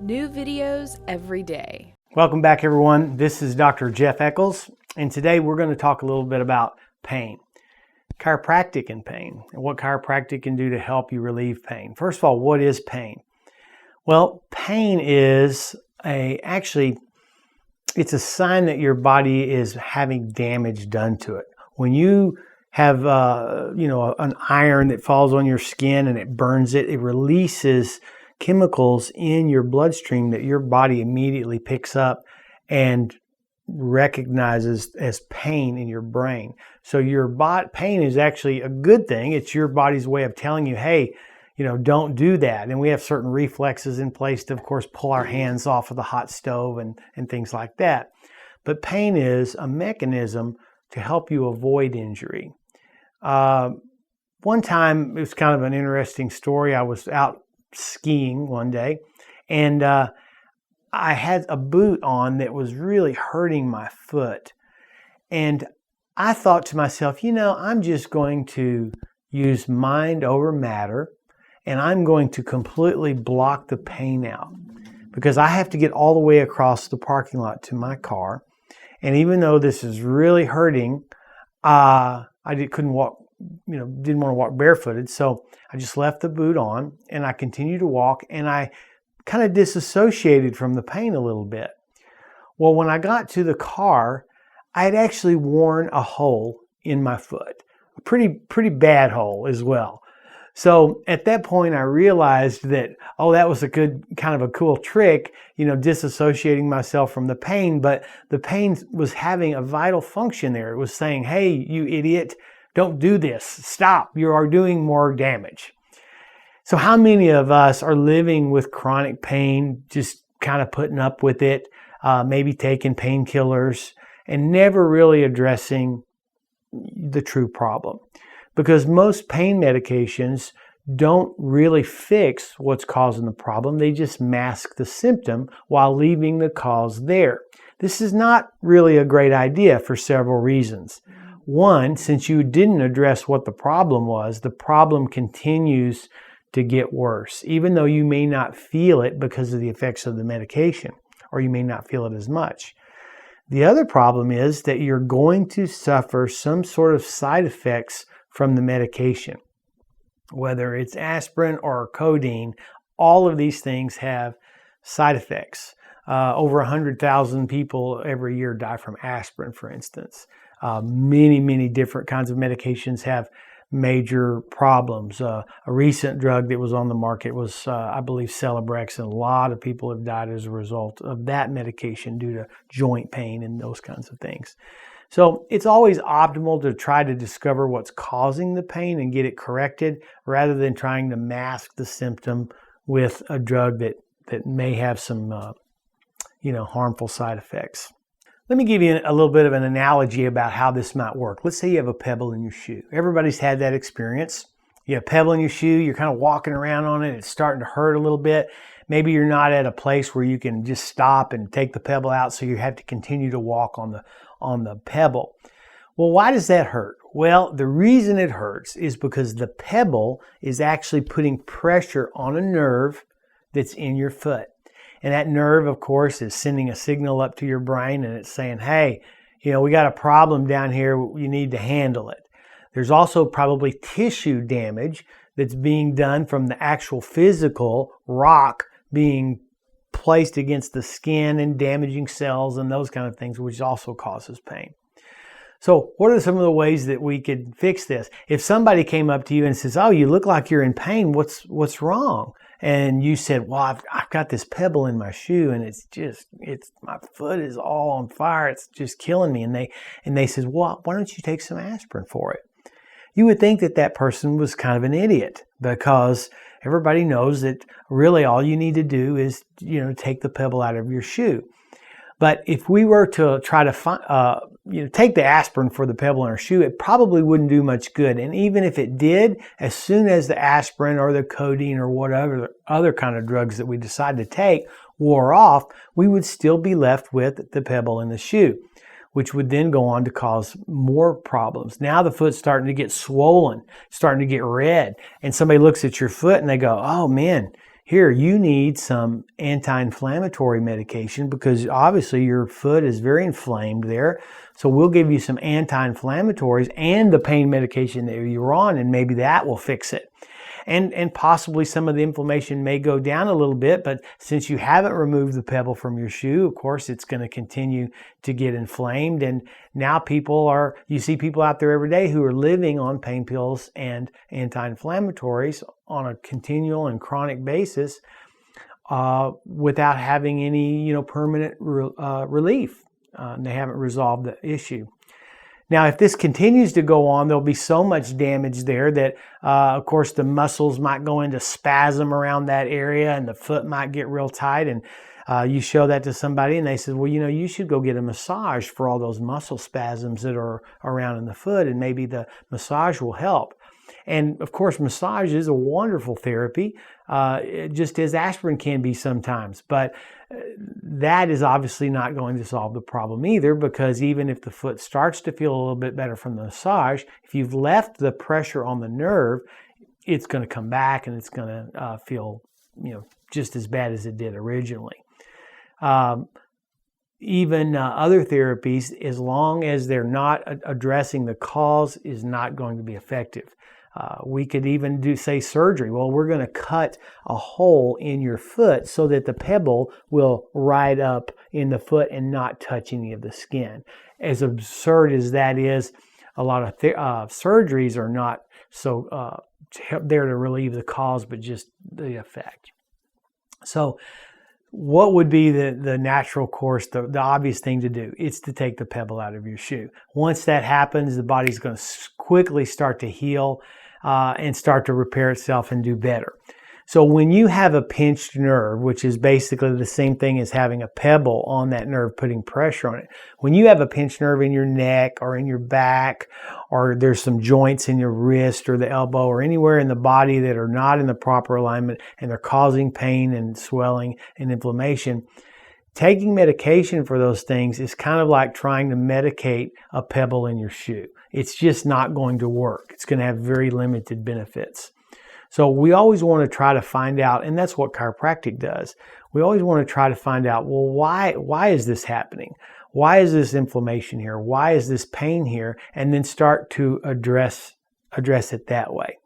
New videos every day. Welcome back, everyone. This is Dr. Jeff Echols, and today we're going to talk a little bit about pain, chiropractic and pain, and what chiropractic can do to help you relieve pain. First of all, what is pain? Well, pain is it's a sign that your body is having damage done to it. When you have an iron that falls on your skin and it burns it, it releases chemicals in your bloodstream that your body immediately picks up and recognizes as pain in your brain. So your pain is actually a good thing. It's your body's way of telling you, hey, don't do that. And we have certain reflexes in place to, of course, pull our hands off of the hot stove and things like that. But pain is a mechanism to help you avoid injury. One time, it was kind of an interesting story. I was out skiing one day, and I had a boot on that was really hurting my foot. And I thought to myself, I'm just going to use mind over matter, and I'm going to completely block the pain out because I have to get all the way across the parking lot to my car. And even though this is really hurting, couldn't walk, didn't want to walk barefooted. So I just left the boot on and I continued to walk, and I kind of disassociated from the pain a little bit. Well, when I got to the car, I had actually worn a hole in my foot, a pretty bad hole as well. So at that point, I realized that, that was a good kind of a cool trick, disassociating myself from the pain, but the pain was having a vital function there. It was saying, hey, you idiot, don't do this. Stop. You are doing more damage. So how many of us are living with chronic pain, just kind of putting up with it, maybe taking painkillers and never really addressing the true problem? Because most pain medications don't really fix what's causing the problem. They just mask the symptom while leaving the cause there. This is not really a great idea for several reasons. One, since you didn't address what the problem was, the problem continues to get worse, even though you may not feel it because of the effects of the medication, or you may not feel it as much. The other problem is that you're going to suffer some sort of side effects from the medication. Whether it's aspirin or codeine, all of these things have side effects. Over 100,000 people every year die from aspirin, for instance. Many different kinds of medications have major problems. A recent drug that was on the market was, I believe, Celebrex, and a lot of people have died as a result of that medication due to joint pain and those kinds of things. So it's always optimal to try to discover what's causing the pain and get it corrected rather than trying to mask the symptom with a drug that may have some harmful side effects. Let me give you a little bit of an analogy about how this might work. Let's say you have a pebble in your shoe. Everybody's had that experience. You have a pebble in your shoe, you're kind of walking around on it, it's starting to hurt a little bit. Maybe you're not at a place where you can just stop and take the pebble out, so you have to continue to walk on the pebble. Well, why does that hurt? Well, the reason it hurts is because the pebble is actually putting pressure on a nerve that's in your foot. And that nerve, of course, is sending a signal up to your brain, and it's saying, hey, we got a problem down here, you need to handle it. There's also probably tissue damage that's being done from the actual physical rock being placed against the skin and damaging cells and those kind of things, which also causes pain. So what are some of the ways that we could fix this? If somebody came up to you and says, oh, you look like you're in pain, what's wrong? And you said, well, I've got this pebble in my shoe and my foot is all on fire. It's just killing me. And they said, well, why don't you take some aspirin for it? You would think that person was kind of an idiot, because everybody knows that really all you need to do is, take the pebble out of your shoe. But if we were to try to take the aspirin for the pebble in our shoe, it probably wouldn't do much good. And even if it did, as soon as the aspirin or the codeine or whatever other kind of drugs that we decide to take wore off, we would still be left with the pebble in the shoe, which would then go on to cause more problems. Now the foot's starting to get swollen, starting to get red, and somebody looks at your foot and they go, oh man, here, you need some anti-inflammatory medication because obviously your foot is very inflamed there. So we'll give you some anti-inflammatories and the pain medication that you're on, and maybe that will fix it. And possibly some of the inflammation may go down a little bit, but since you haven't removed the pebble from your shoe, of course, it's going to continue to get inflamed. And now you see people out there every day who are living on pain pills and anti-inflammatories on a continual and chronic basis without having any, permanent relief. They haven't resolved the issue. Now, if this continues to go on, there'll be so much damage there that, of course, the muscles might go into spasm around that area and the foot might get real tight. And you show that to somebody and they say, well, you should go get a massage for all those muscle spasms that are around in the foot, and maybe the massage will help. And of course, massage is a wonderful therapy, just as aspirin can be sometimes. But that is obviously not going to solve the problem either, because even if the foot starts to feel a little bit better from the massage, if you've left the pressure on the nerve, it's going to come back and it's going to feel, just as bad as it did originally. Even other therapies, as long as they're not addressing the cause, is not going to be effective. We could even do, say, surgery. Well, we're going to cut a hole in your foot so that the pebble will ride up in the foot and not touch any of the skin. As absurd as that is, a lot of surgeries are not so there to relieve the cause, but just the effect. So what would be the natural course, the obvious thing to do? It's to take the pebble out of your shoe. Once that happens, the body's going to quickly start to heal and start to repair itself and do better. So when you have a pinched nerve, which is basically the same thing as having a pebble on that nerve putting pressure on it, when you have a pinched nerve in your neck or in your back, or there's some joints in your wrist or the elbow or anywhere in the body that are not in the proper alignment and they're causing pain and swelling and inflammation, taking medication for those things is kind of like trying to medicate a pebble in your shoe. It's just not going to work. It's going to have very limited benefits. So we always want to try to find out, and that's what chiropractic does. We always want to try to find out, well, why is this happening? Why is this inflammation here? Why is this pain here? And then start to address it that way.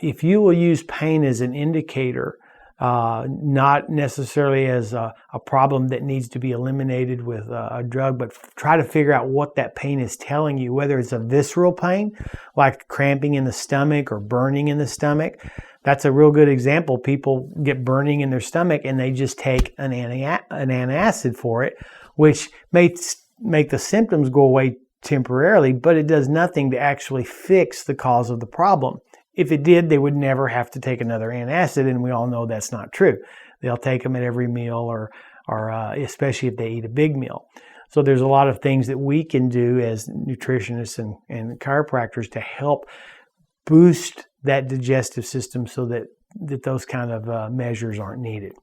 If you will use pain as an indicator, not necessarily as a problem that needs to be eliminated with a drug, but try to figure out what that pain is telling you, whether it's a visceral pain, like cramping in the stomach or burning in the stomach. That's a real good example. People get burning in their stomach and they just take an antacid for it, which may make the symptoms go away temporarily, but it does nothing to actually fix the cause of the problem. If it did, they would never have to take another antacid, and we all know that's not true. They'll take them at every meal, or especially if they eat a big meal. So there's a lot of things that we can do as nutritionists and chiropractors to help boost that digestive system so that those kind of measures aren't needed.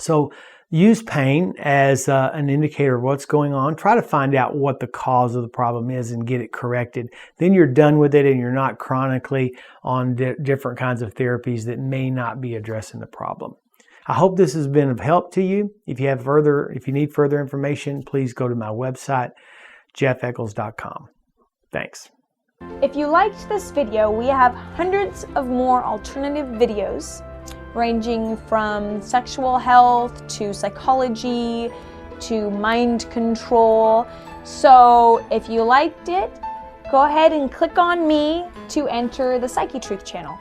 So use pain as an indicator of what's going on. Try to find out what the cause of the problem is and get it corrected. Then you're done with it and you're not chronically on different kinds of therapies that may not be addressing the problem. I hope this has been of help to you. If you need further information, please go to my website, jeffechols.com. Thanks. If you liked this video, we have hundreds of more alternative videos ranging from sexual health to psychology to mind control. So if you liked it, go ahead and click on me to enter the Psychetruth channel.